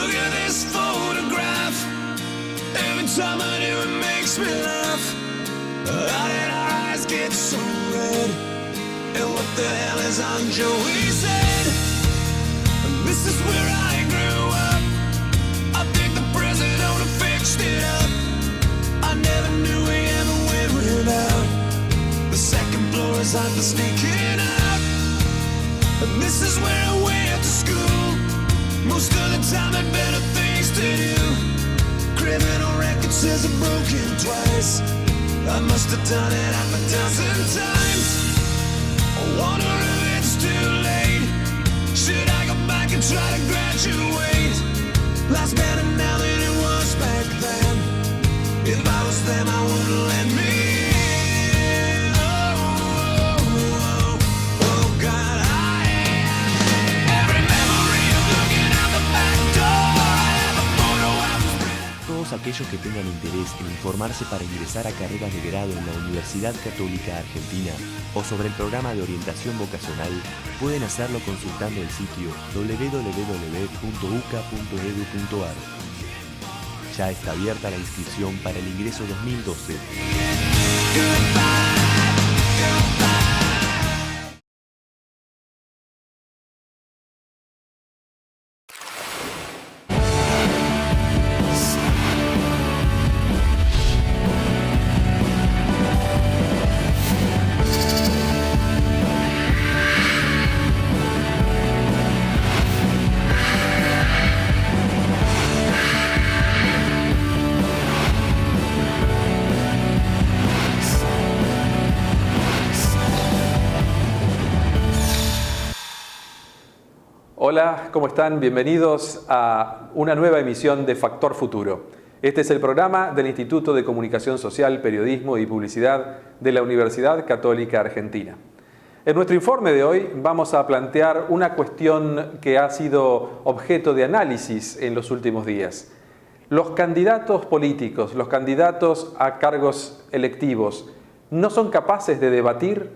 Look at this photograph. Every time I do it makes me laugh. How did our eyes get so red? And what the hell is on Joey's head? This is where I grew up. I think the president fixed it up. I never knew we ever went without. The second floor is hard for sneaking out. And this is where I went to school. Most of the time had better things to do. Criminal record says I'm broken twice. I must have done it half a dozen times. I wonder if it's too late. Should I go back and try to graduate? Life's better now than it was back then. If I was them, I wouldn't let me in. Oh, oh, oh, oh, God, I am. Every memory of looking out the back door. I have a photo album. Todos aquellos que tengan interés en informarse para ingresar a carreras de grado en la Universidad Católica Argentina o sobre el programa de orientación vocacional pueden hacerlo consultando el sitio www.uca.edu.ar. Ya está abierta la inscripción para el ingreso 2012. Hola, ¿cómo están? Bienvenidos a una nueva emisión de Factor Futuro. Este es el programa del Instituto de Comunicación Social, Periodismo y Publicidad de la Universidad Católica Argentina. En nuestro informe de hoy vamos a plantear una cuestión que ha sido objeto de análisis en los últimos días. Los candidatos políticos, los candidatos a cargos electivos, ¿no son capaces de debatir?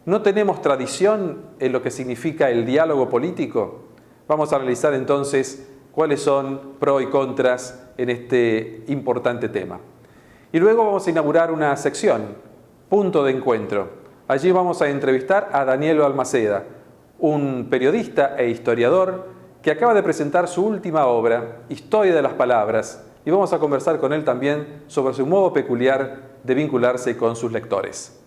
¿No tenemos tradición en lo que significa el diálogo político? Vamos a analizar entonces cuáles son pros y contras en este importante tema. Y luego vamos a inaugurar una sección, Punto de Encuentro. Allí vamos a entrevistar a Daniel Balmaceda, un periodista e historiador que acaba de presentar su última obra, Historia de las Palabras, y vamos a conversar con él también sobre su modo peculiar de vincularse con sus lectores.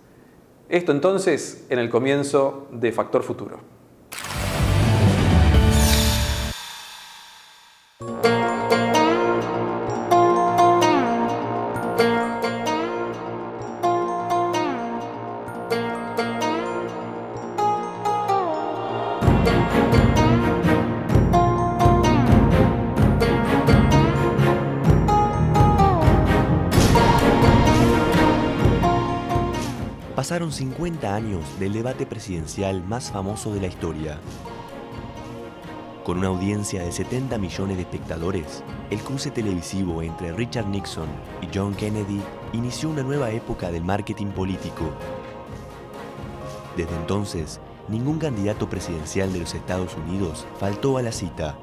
Esto entonces en el comienzo de Factor Futuro. Pasaron 50 años del debate presidencial más famoso de la historia. Con una audiencia de 70 millones de espectadores, el cruce televisivo entre Richard Nixon y John Kennedy inició una nueva época del marketing político. Desde entonces, ningún candidato presidencial de los Estados Unidos faltó a la cita.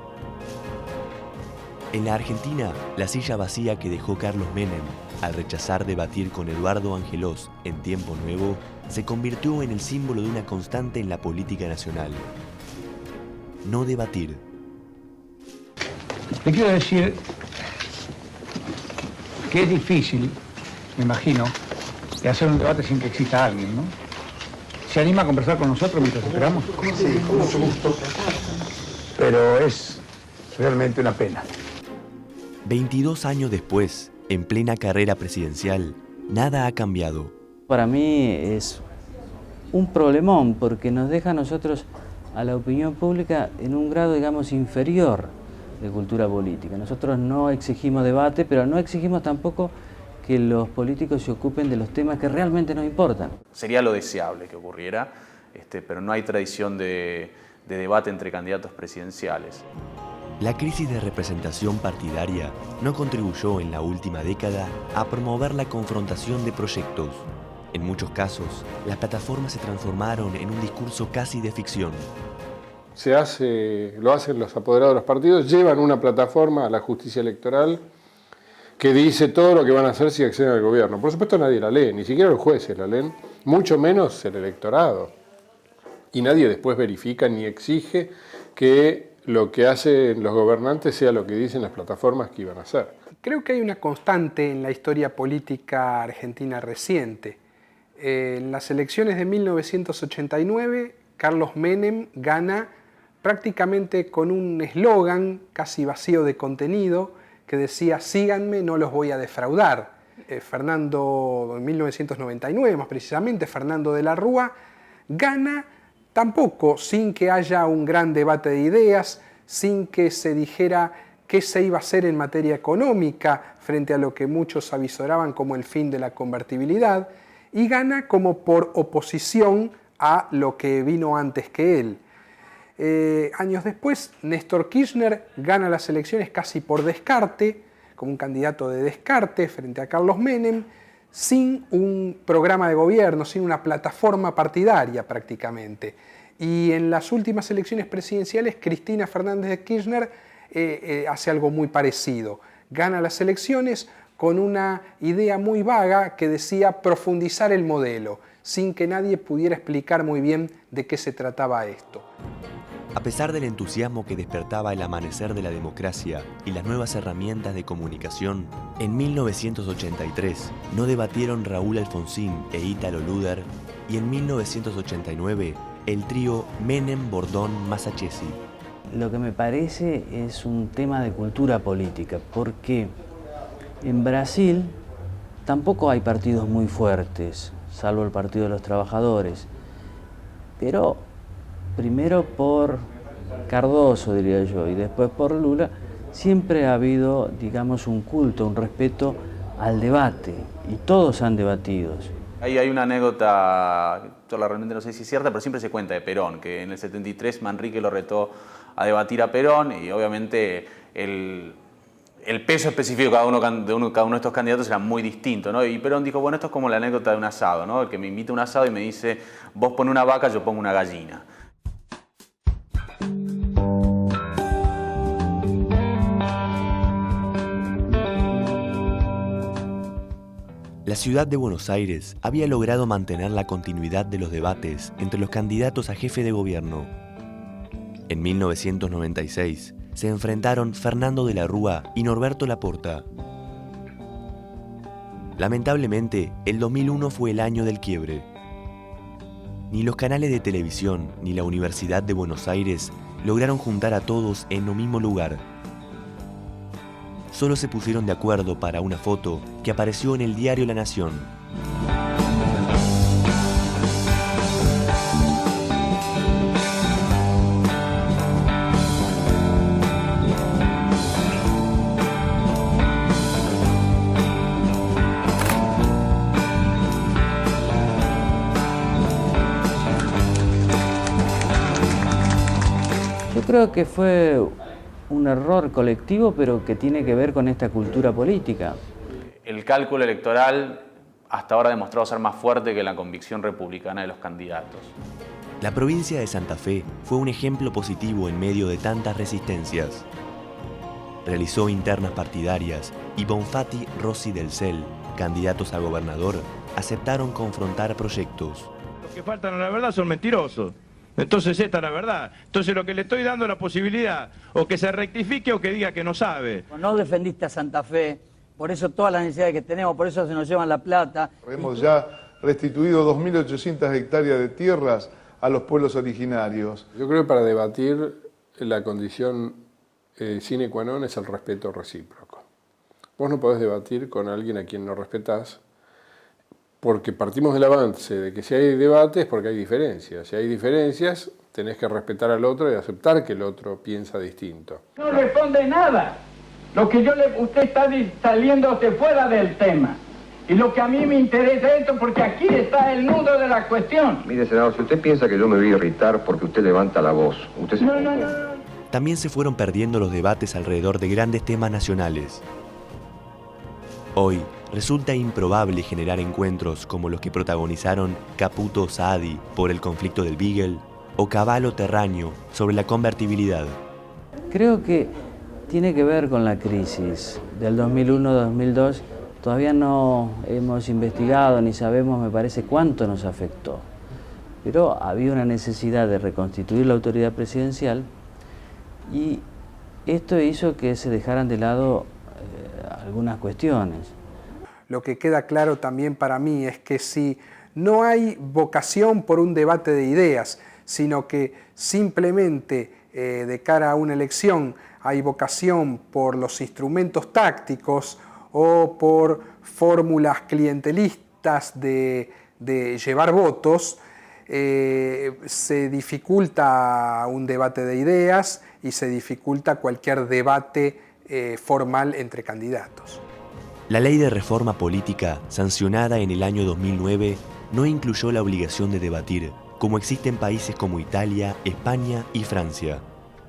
En la Argentina, la silla vacía que dejó Carlos Menem al rechazar debatir con Eduardo Angelós en Tiempo Nuevo se convirtió en el símbolo de una constante en la política nacional. No debatir. Le quiero decir que es difícil, me imagino, de hacer un debate sin que exista alguien, ¿no? ¿Se anima a conversar con nosotros mientras esperamos? Sí, con mucho gusto. Pero es realmente una pena. 22 años después, en plena carrera presidencial, nada ha cambiado. Para mí es un problemón porque nos deja a nosotros, a la opinión pública, en un grado, digamos, inferior de cultura política. Nosotros no exigimos debate, pero no exigimos tampoco que los políticos se ocupen de los temas que realmente nos importan. Sería lo deseable que ocurriera, pero no hay tradición de debate entre candidatos presidenciales. La crisis de representación partidaria no contribuyó en la última década a promover la confrontación de proyectos. En muchos casos, las plataformas se transformaron en un discurso casi de ficción. lo hacen los apoderados de los partidos, llevan una plataforma a la justicia electoral que dice todo lo que van a hacer si acceden al gobierno. Por supuesto nadie la lee, ni siquiera los jueces la leen, mucho menos el electorado. Y nadie después verifica ni exige que lo que hacen los gobernantes sea lo que dicen las plataformas que iban a hacer. Creo que hay una constante en la historia política argentina reciente. En las elecciones de 1989, Carlos Menem gana prácticamente con un eslogan casi vacío de contenido que decía: síganme, no los voy a defraudar. Fernando, en 1999 más precisamente, Fernando de la Rúa gana tampoco sin que haya un gran debate de ideas, sin que se dijera qué se iba a hacer en materia económica frente a lo que muchos avisoraban como el fin de la convertibilidad, y gana como por oposición a lo que vino antes que él. Años después, Néstor Kirchner gana las elecciones casi por descarte, como un candidato de descarte frente a Carlos Menem, sin un programa de gobierno, sin una plataforma partidaria prácticamente. Y en las últimas elecciones presidenciales, Cristina Fernández de Kirchner hace algo muy parecido. Gana las elecciones con una idea muy vaga que decía profundizar el modelo, sin que nadie pudiera explicar muy bien de qué se trataba esto. A pesar del entusiasmo que despertaba el amanecer de la democracia y las nuevas herramientas de comunicación, en 1983 no debatieron Raúl Alfonsín e Ítalo Luder, y en 1989 el trío Menem-Bordón-Masachesi. Lo que me parece es un tema de cultura política, porque en Brasil tampoco hay partidos muy fuertes, salvo el Partido de los Trabajadores, pero primero por Cardoso, diría yo, y después por Lula, siempre ha habido, digamos, un culto, un respeto al debate, y todos han debatido. Ahí hay una anécdota, yo realmente no sé si es cierta, pero siempre se cuenta de Perón, que en el 73 Manrique lo retó a debatir a Perón, y obviamente el peso específico de cada uno de estos candidatos era muy distinto, ¿no? Y Perón dijo, bueno, esto es como la anécdota de un asado, ¿no? El que me invita a un asado y me dice, vos pon una vaca, yo pongo una gallina. La ciudad de Buenos Aires había logrado mantener la continuidad de los debates entre los candidatos a jefe de gobierno. En 1996 se enfrentaron Fernando de la Rúa y Norberto Laporta. Lamentablemente, el 2001 fue el año del quiebre. Ni los canales de televisión ni la Universidad de Buenos Aires lograron juntar a todos en un mismo lugar. Solo se pusieron de acuerdo para una foto que apareció en el diario La Nación. Yo creo que fue un error colectivo, pero que tiene que ver con esta cultura política. El cálculo electoral hasta ahora ha demostrado ser más fuerte que la convicción republicana de los candidatos. La provincia de Santa Fe fue un ejemplo positivo en medio de tantas resistencias. Realizó internas partidarias y Bonfatti, Rossi del CEL, candidatos a gobernador, aceptaron confrontar proyectos. Los que faltan a la verdad son mentirosos. Entonces esta es la verdad. Entonces lo que le estoy dando es la posibilidad o que se rectifique o que diga que no sabe. No defendiste a Santa Fe, por eso todas las necesidades que tenemos, por eso se nos llevan la plata. Hemos ya restituido 2.800 hectáreas de tierras a los pueblos originarios. Yo creo que para debatir la condición sine qua non es el respeto recíproco. Vos no podés debatir con alguien a quien no respetás, porque partimos del avance de que si hay debate es porque hay diferencias. Si hay diferencias, tenés que respetar al otro y aceptar que el otro piensa distinto. No responde nada. Lo que usted está saliéndose fuera del tema. Y lo que a mí me interesa es esto, porque aquí está el nudo de la cuestión. Mire, senador, si usted piensa que yo me voy a irritar porque usted levanta la voz, usted se... No. También se fueron perdiendo los debates alrededor de grandes temas nacionales. Hoy, resulta improbable generar encuentros como los que protagonizaron Caputo Saadi por el conflicto del Beagle o caballo terráneo sobre la convertibilidad. Creo que tiene que ver con la crisis del 2001-2002. Todavía no hemos investigado ni sabemos, me parece, cuánto nos afectó. Pero había una necesidad de reconstituir la autoridad presidencial y esto hizo que se dejaran de lado algunas cuestiones. Lo que queda claro también para mí es que si no hay vocación por un debate de ideas, sino que simplemente de cara a una elección hay vocación por los instrumentos tácticos o por fórmulas clientelistas de llevar votos, se dificulta un debate de ideas y se dificulta cualquier debate formal entre candidatos. La ley de reforma política, sancionada en el año 2009, no incluyó la obligación de debatir, como existe en países como Italia, España y Francia.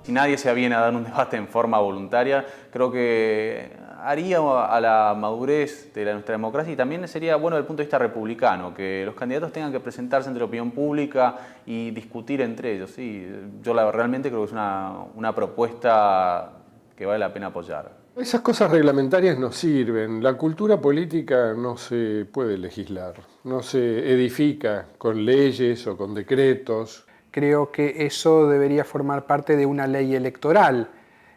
Si nadie se aviene a dar un debate en forma voluntaria, creo que haría a la madurez de nuestra democracia y también sería bueno desde el punto de vista republicano, que los candidatos tengan que presentarse ante la opinión pública y discutir entre ellos. Sí, yo realmente creo que es una propuesta que vale la pena apoyar. Esas cosas reglamentarias no sirven. La cultura política no se puede legislar, no se edifica con leyes o con decretos. Creo que eso debería formar parte de una ley electoral,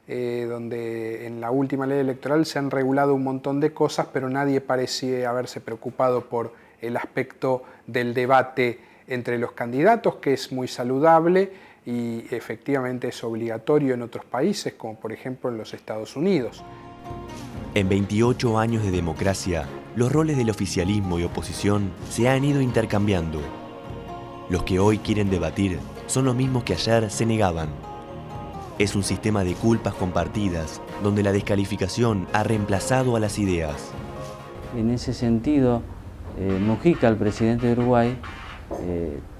donde en la última ley electoral se han regulado un montón de cosas, pero nadie parece haberse preocupado por el aspecto del debate entre los candidatos, que es muy saludable y efectivamente es obligatorio en otros países, como por ejemplo en los Estados Unidos. En 28 años de democracia, los roles del oficialismo y oposición se han ido intercambiando. Los que hoy quieren debatir son los mismos que ayer se negaban. Es un sistema de culpas compartidas, donde la descalificación ha reemplazado a las ideas. En ese sentido, Mujica, el presidente de Uruguay,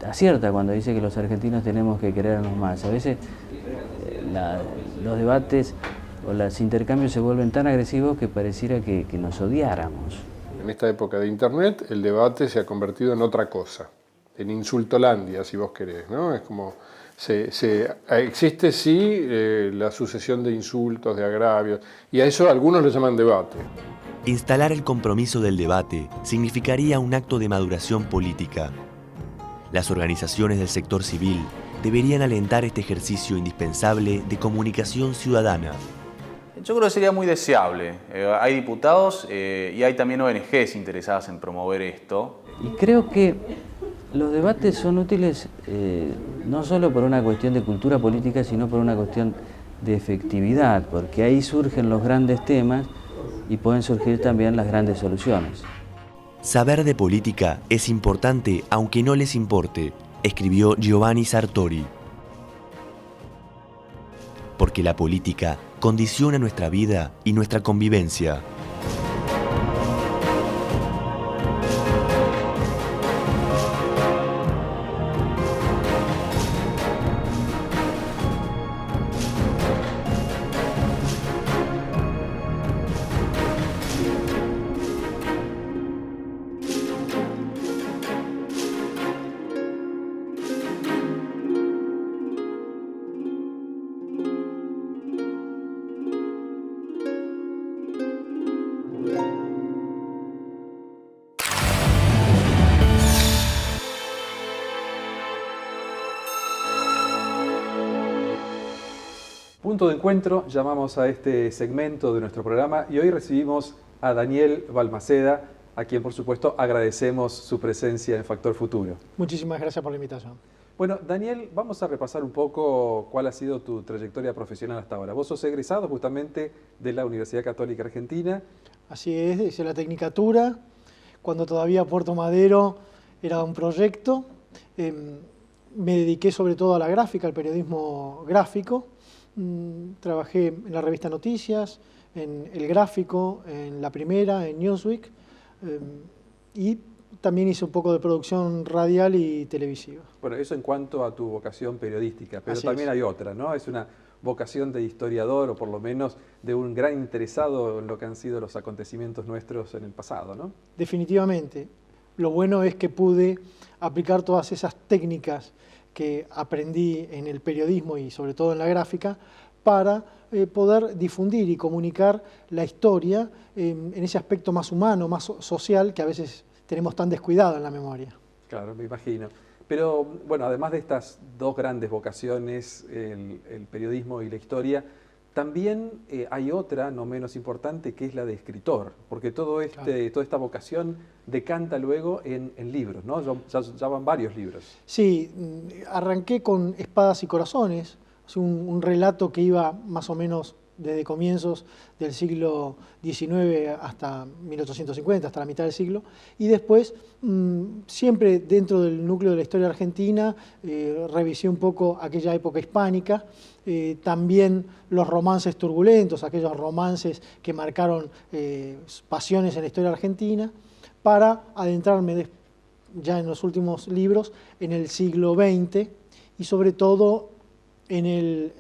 acierta cuando dice que los argentinos tenemos que querernos más. A veces los debates o los intercambios se vuelven tan agresivos que pareciera que nos odiáramos. En esta época de Internet, el debate se ha convertido en otra cosa, en insultolandia, si vos querés, ¿no? Es como, existe sí la sucesión de insultos, de agravios, y a eso algunos le llaman debate. Instalar el compromiso del debate significaría un acto de maduración política. Las organizaciones del sector civil deberían alentar este ejercicio indispensable de comunicación ciudadana. Yo creo que sería muy deseable. Hay diputados y hay también ONGs interesadas en promover esto. Y creo que los debates son útiles no solo por una cuestión de cultura política, sino por una cuestión de efectividad, porque ahí surgen los grandes temas y pueden surgir también las grandes soluciones. Saber de política es importante aunque no les importe, escribió Giovanni Sartori. Porque la política condiciona nuestra vida y nuestra convivencia. Punto de encuentro, llamamos a este segmento de nuestro programa y hoy recibimos a Daniel Balmaceda, a quien por supuesto agradecemos su presencia en Factor Futuro. Muchísimas gracias por la invitación. Bueno, Daniel, vamos a repasar un poco cuál ha sido tu trayectoria profesional hasta ahora. Vos sos egresado justamente de la Universidad Católica Argentina. Así es, hice la tecnicatura, cuando todavía Puerto Madero era un proyecto. Me dediqué sobre todo a la gráfica, al periodismo gráfico. Trabajé en la revista Noticias, en El Gráfico, en La Primera, en Newsweek, y también hice un poco de producción radial y televisiva. Bueno, eso en cuanto a tu vocación periodística, pero Así también es. hay otra, ¿no? Es una vocación de historiador o por lo menos de un gran interesado en lo que han sido los acontecimientos nuestros en el pasado, ¿no? Definitivamente. Lo bueno es que pude aplicar todas esas técnicas que aprendí en el periodismo y sobre todo en la gráfica para poder difundir y comunicar la historia en ese aspecto más humano, más social, que a veces tenemos tan descuidado en la memoria. Claro, me imagino. Pero bueno, además de estas dos grandes vocaciones, el periodismo y la historia, también hay otra, no menos importante, que es la de escritor, porque toda esta vocación decanta luego en libros, ¿no? Ya van varios libros. Sí, arranqué con Espadas y Corazones, un relato que iba más o menos desde comienzos del siglo XIX hasta 1850, hasta la mitad del siglo, y después, siempre dentro del núcleo de la historia argentina, revisé un poco aquella época hispánica, también los romances turbulentos, aquellos romances que marcaron pasiones en la historia argentina, para adentrarme ya en los últimos libros en el siglo XX y sobre todo en el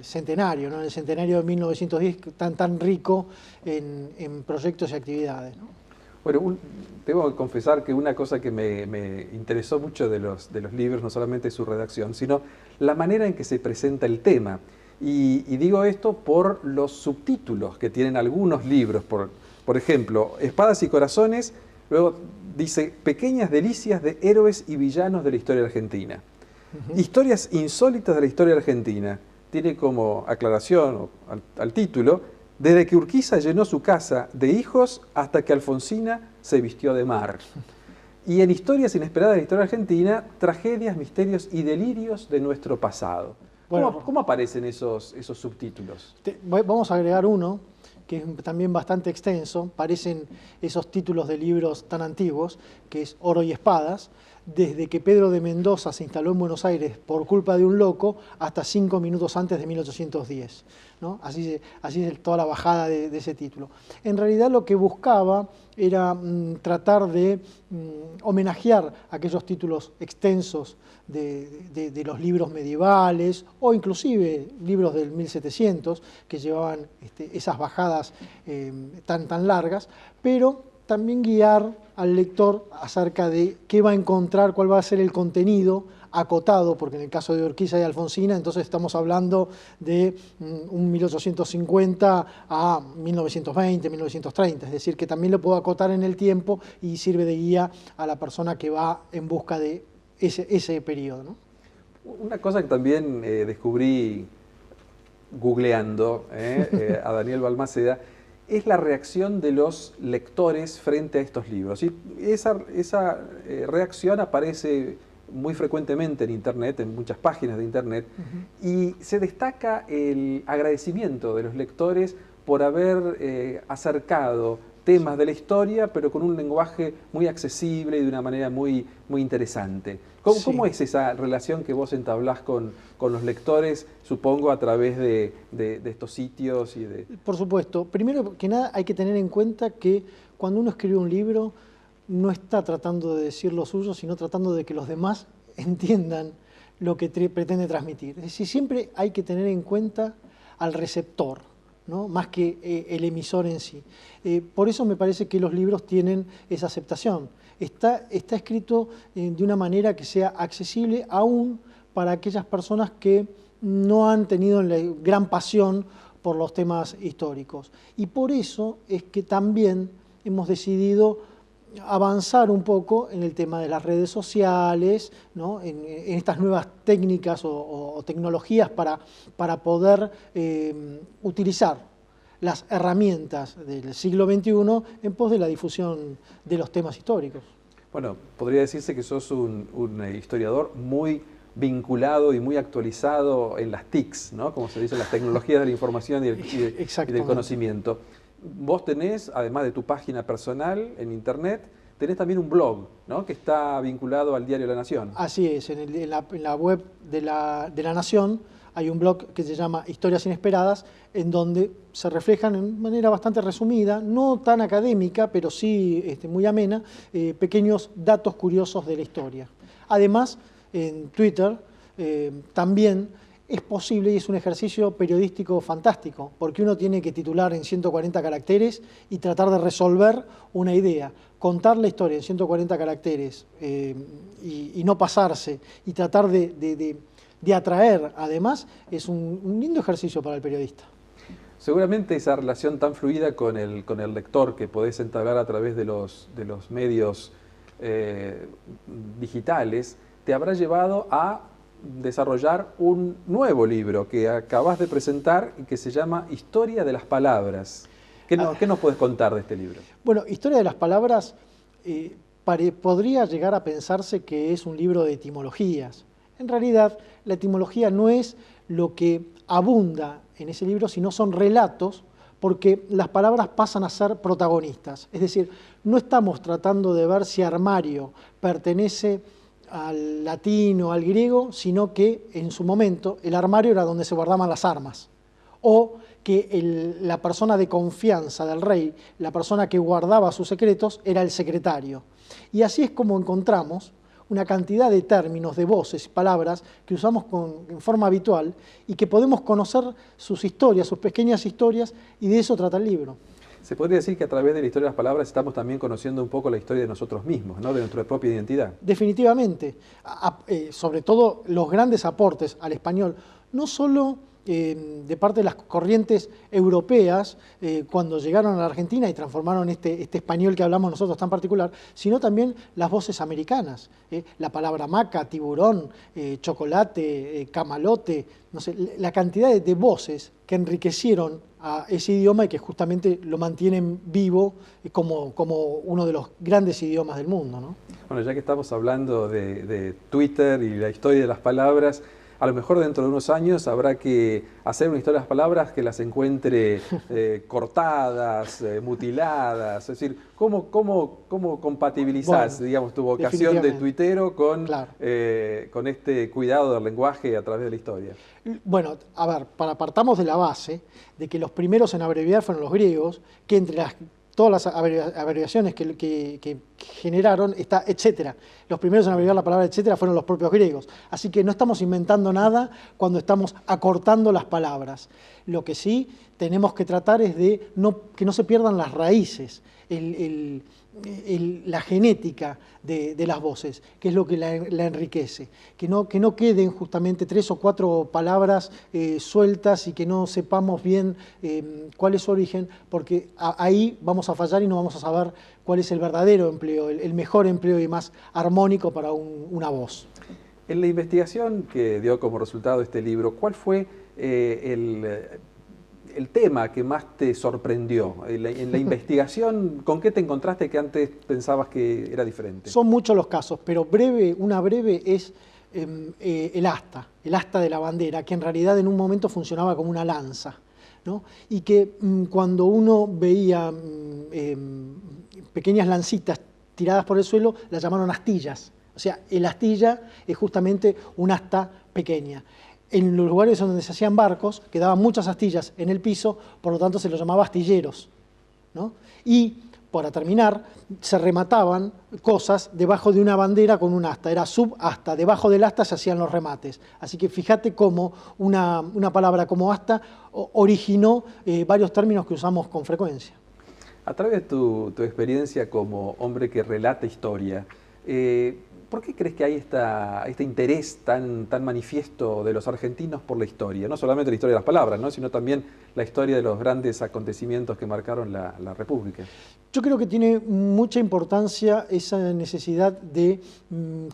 centenario, ¿no? En el centenario de 1910, tan rico en proyectos y actividades, ¿no? Bueno, tengo que confesar que una cosa que me interesó mucho de los libros, no solamente su redacción, sino la manera en que se presenta el tema. Y digo esto por los subtítulos que tienen algunos libros. Por ejemplo, Espadas y Corazones, luego dice Pequeñas delicias de héroes y villanos de la historia argentina. Historias insólitas de la historia argentina. Tiene como aclaración al título, desde que Urquiza llenó su casa de hijos hasta que Alfonsina se vistió de mar. Y en Historias inesperadas de la historia argentina, tragedias, misterios y delirios de nuestro pasado. Bueno, ¿Cómo aparecen esos subtítulos? Vamos a agregar uno, que es también bastante extenso. Parecen esos títulos de libros tan antiguos, que es Oro y Espadas, desde que Pedro de Mendoza se instaló en Buenos Aires por culpa de un loco hasta 5 minutos antes de 1810. ¿No? Así es toda la bajada de ese título. En realidad lo que buscaba era tratar de homenajear aquellos títulos extensos de los libros medievales o inclusive libros del 1700 que llevaban esas bajadas tan largas, pero también guiar al lector acerca de qué va a encontrar, cuál va a ser el contenido acotado, porque en el caso de Urquiza y Alfonsina, entonces estamos hablando de un 1850 a 1920, 1930, es decir, que también lo puedo acotar en el tiempo y sirve de guía a la persona que va en busca de ese periodo, ¿no? Una cosa que también descubrí googleando a Daniel Balmaceda, es la reacción de los lectores frente a estos libros. Y esa reacción aparece muy frecuentemente en Internet, en muchas páginas de Internet, y se destaca el agradecimiento de los lectores por haber acercado temas de la historia, pero con un lenguaje muy accesible y de una manera muy interesante. ¿Cómo es esa relación que vos entablás con los lectores, supongo, a través de estos sitios? Por supuesto. Primero que nada hay que tener en cuenta que cuando uno escribe un libro no está tratando de decir lo suyo, sino tratando de que los demás entiendan lo que pretende transmitir. Es decir, siempre hay que tener en cuenta al receptor, ¿no? Más que el emisor en sí. Por eso me parece que los libros tienen esa aceptación. Está escrito de una manera que sea accesible aún para aquellas personas que no han tenido la gran pasión por los temas históricos. Y por eso es que también hemos decidido avanzar un poco en el tema de las redes sociales, ¿no? en estas nuevas técnicas o tecnologías para poder utilizar las herramientas del siglo XXI en pos de la difusión de los temas históricos. Bueno, podría decirse que sos un historiador muy vinculado y muy actualizado en las TICs, ¿no? Como se dice, las tecnologías de la información y del conocimiento. Vos tenés, además de tu página personal en Internet, tenés también un blog, ¿no? Que está vinculado al diario La Nación. Así es, en la web de la Nación hay un blog que se llama Historias Inesperadas, en donde se reflejan en manera bastante resumida, no tan académica, pero sí muy amena, pequeños datos curiosos de la historia. Además, en Twitter también es posible y es un ejercicio periodístico fantástico, porque uno tiene que titular en 140 caracteres y tratar de resolver una idea. Contar la historia en 140 caracteres y no pasarse y tratar de atraer, además, es un lindo ejercicio para el periodista. Seguramente esa relación tan fluida con el lector que podés entablar a través de los medios digitales te habrá llevado a desarrollar un nuevo libro que acabas de presentar y que se llama Historia de las Palabras. ¿Qué nos puedes contar de este libro? Bueno, Historia de las Palabras podría llegar a pensarse que es un libro de etimologías. En realidad, la etimología no es lo que abunda en ese libro, sino son relatos, porque las palabras pasan a ser protagonistas. Es decir, no estamos tratando de ver si armario pertenece al latín o al griego, sino que en su momento el armario era donde se guardaban las armas, o que la persona de confianza del rey, la persona que guardaba sus secretos, era el secretario. Y así es como encontramos una cantidad de términos, de voces, palabras que usamos en forma habitual y que podemos conocer sus historias, sus pequeñas historias, y de eso trata el libro. Se podría decir que a través de la historia de las palabras estamos también conociendo un poco la historia de nosotros mismos, ¿no? De nuestra propia identidad. Definitivamente, sobre todo los grandes aportes al español, no solo de parte de las corrientes europeas cuando llegaron a la Argentina y transformaron este español que hablamos nosotros tan particular, sino también las voces americanas, la palabra maca, tiburón, chocolate, camalote, no sé, la cantidad de voces que enriquecieron a ese idioma y que justamente lo mantienen vivo como uno de los grandes idiomas del mundo, ¿no? Bueno, ya que estamos hablando de Twitter y la historia de las palabras, a lo mejor dentro de unos años habrá que hacer una historia de las palabras que las encuentre cortadas, mutiladas. Es decir, ¿cómo compatibilizás, digamos, tu vocación de tuitero con este cuidado del lenguaje a través de la historia? Bueno, a ver, partamos de la base de que los primeros en abreviar fueron los griegos, que entre todas las abreviaciones que generaron está etcétera. Los primeros en abreviar la palabra etcétera fueron los propios griegos. Así que no estamos inventando nada cuando estamos acortando las palabras. Lo que sí tenemos que tratar es de que no se pierdan las raíces, la genética de las voces, que es lo que la enriquece. Que no queden justamente 3 o 4 palabras sueltas y que no sepamos bien cuál es su origen, porque ahí vamos a fallar y no vamos a saber cuál es el verdadero empleo, el mejor empleo y más armónico para una voz. En la investigación que dio como resultado este libro, ¿cuál fue el tema que más te sorprendió? En la investigación, ¿con qué te encontraste que antes pensabas que era diferente? Son muchos los casos, pero una breve es el asta de la bandera, que en realidad en un momento funcionaba como una lanza, ¿no? Y que cuando uno veía pequeñas lancitas tiradas por el suelo, las llamaron astillas. O sea, el astilla es justamente un asta pequeña. En los lugares donde se hacían barcos, quedaban muchas astillas en el piso, por lo tanto se los llamaba astilleros, ¿no? Y, para terminar, se remataban cosas debajo de una bandera con un asta, era subasta, debajo del asta se hacían los remates. Así que fíjate cómo una palabra como asta originó varios términos que usamos con frecuencia. A través de tu experiencia como hombre que relata historia, ¿por qué crees que hay este interés tan manifiesto de los argentinos por la historia? No solamente la historia de las palabras, ¿no? Sino también la historia de los grandes acontecimientos que marcaron la República. Yo creo que tiene mucha importancia esa necesidad de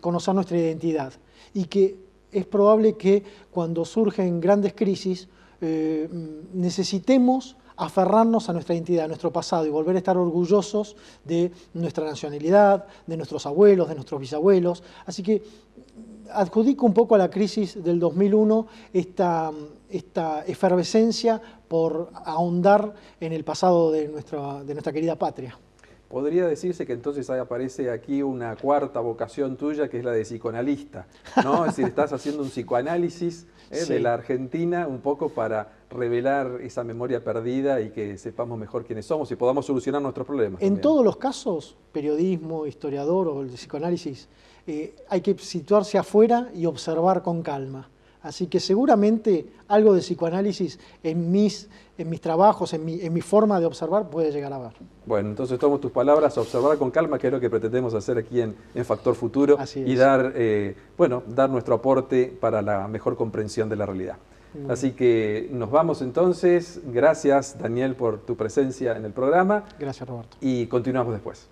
conocer nuestra identidad y que es probable que cuando surgen grandes crisis necesitemos aferrarnos a nuestra identidad, a nuestro pasado y volver a estar orgullosos de nuestra nacionalidad, de nuestros abuelos, de nuestros bisabuelos. Así que adjudico un poco a la crisis del 2001 esta efervescencia por ahondar en el pasado de nuestra querida patria. Podría decirse que entonces aparece aquí una cuarta vocación tuya, que es la de psicoanalista, ¿no? Es decir, estás haciendo un psicoanálisis de la Argentina un poco para revelar esa memoria perdida y que sepamos mejor quiénes somos y podamos solucionar nuestros problemas. En todos los casos, periodismo, historiador o el psicoanálisis, hay que situarse afuera y observar con calma. Así que seguramente algo de psicoanálisis en mis trabajos, en mi forma de observar, puede llegar a ver. Bueno, entonces tomo tus palabras, observar con calma, que es lo que pretendemos hacer aquí en Factor Futuro, y dar nuestro aporte para la mejor comprensión de la realidad. Así que nos vamos entonces. Gracias, Daniel, por tu presencia en el programa. Gracias, Roberto. Y continuamos después.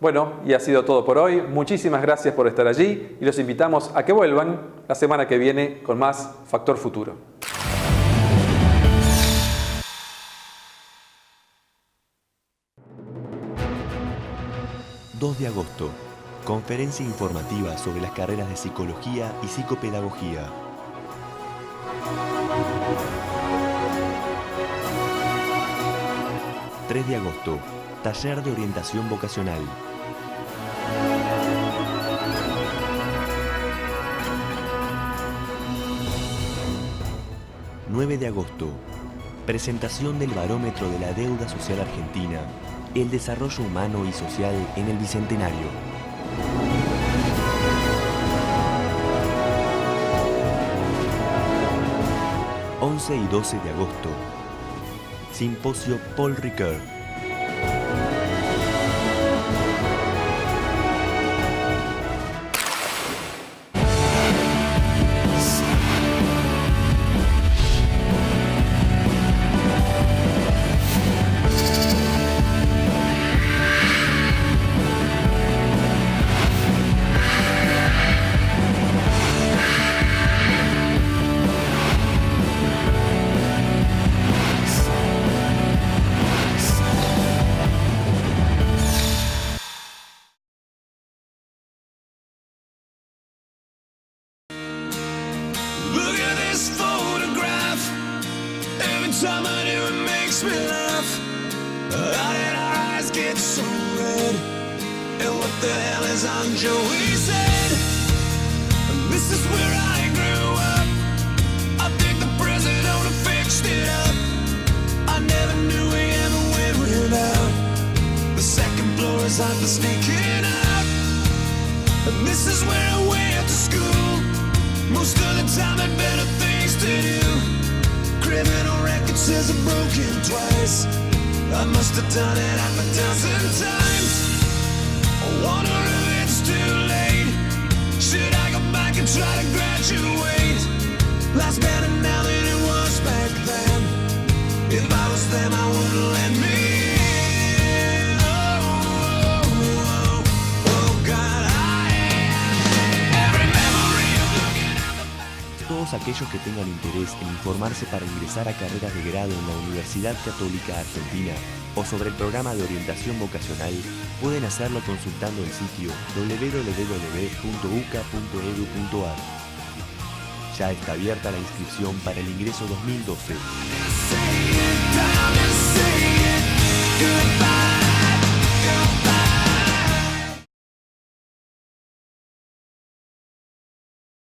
Bueno, y ha sido todo por hoy. Muchísimas gracias por estar allí y los invitamos a que vuelvan la semana que viene con más Factor Futuro. ...2 de agosto... Conferencia informativa sobre las carreras de Psicología y Psicopedagogía. 3 de agosto... Taller de orientación vocacional. 9 de agosto... Presentación del Barómetro de la Deuda Social Argentina. El desarrollo humano y social en el Bicentenario. 11 y 12 de agosto. Simposio Paul Ricoeur. Time I do, it makes me laugh. How did our eyes get so red? And what the hell is on Joey's said? This is where I grew up. I think the president fixed it up. I never knew we ever went without. The second floor is hot for sneaking out. And this is where I went to school. Most of the time had better things to do. Criminal record says I'm broken twice. I must have done it half a dozen times. I wonder if it's too late. Should I go back and try to graduate? Life's better now than it was back then. If I was them, I wouldn't let me in. Oh, oh, oh, oh, God, I am every memory of looking at the back. Todos aquellos que tengan interés en informarse para ingresar a carreras de grado en la Universidad Católica Argentina o sobre el programa de orientación vocacional pueden hacerlo consultando el sitio www.uca.edu.ar. Ya está abierta la inscripción para el ingreso 2012.